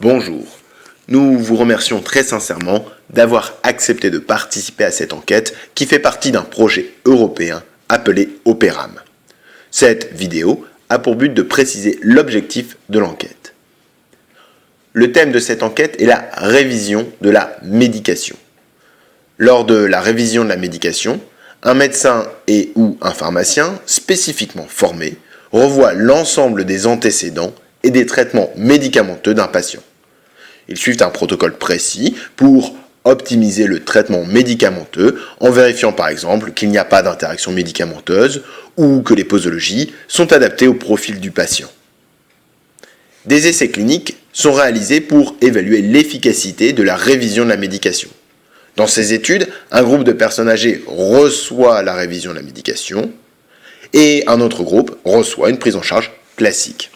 Bonjour. Nous vous remercions très sincèrement d'avoir accepté de participer à cette enquête qui fait partie d'un projet européen appelé Opéram. Cette vidéo a pour but de préciser l'objectif de l'enquête. Le thème de cette enquête est la révision de la médication. Lors de la révision de la médication, un médecin ou un pharmacien spécifiquement formé revoit l'ensemble des antécédents et des traitements médicamenteux d'un patient. Ils suivent un protocole précis pour optimiser le traitement médicamenteux en vérifiant par exemple qu'il n'y a pas d'interaction médicamenteuse ou que les posologies sont adaptées au profil du patient. Des essais cliniques sont réalisés pour évaluer l'efficacité de la révision de la médication. Dans ces études, un groupe de personnes âgées reçoit la révision de la médication et un autre groupe reçoit une prise en charge classique.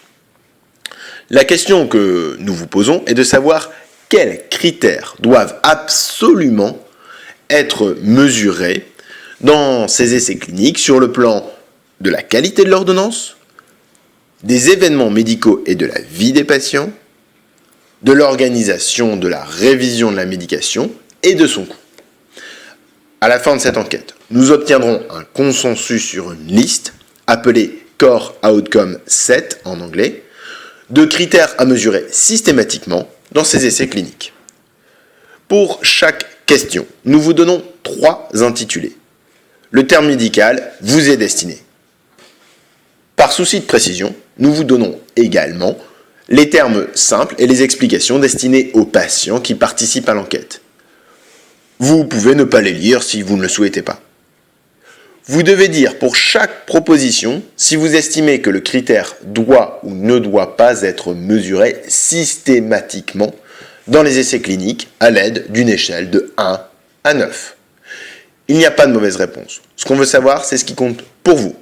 La question que nous vous posons est de savoir quels critères doivent absolument être mesurés dans ces essais cliniques sur le plan de la qualité de l'ordonnance, des événements médicaux et de la vie des patients, de l'organisation de la révision de la médication et de son coût. À la fin de cette enquête, nous obtiendrons un consensus sur une liste appelée Core Outcome 7 en anglais, de critères à mesurer systématiquement dans ces essais cliniques. Pour chaque question, nous vous donnons 3 intitulés. Le terme médical vous est destiné. Par souci de précision, nous vous donnons également les termes simples et les explications destinées aux patients qui participent à l'enquête. Vous pouvez ne pas les lire si vous ne le souhaitez pas. Vous devez dire pour chaque proposition si vous estimez que le critère doit ou ne doit pas être mesuré systématiquement dans les essais cliniques à l'aide d'une échelle de 1 à 9. Il n'y a pas de mauvaise réponse. Ce qu'on veut savoir, c'est ce qui compte pour vous.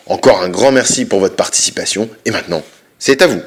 Encore un grand merci pour votre participation et maintenant, c'est à vous.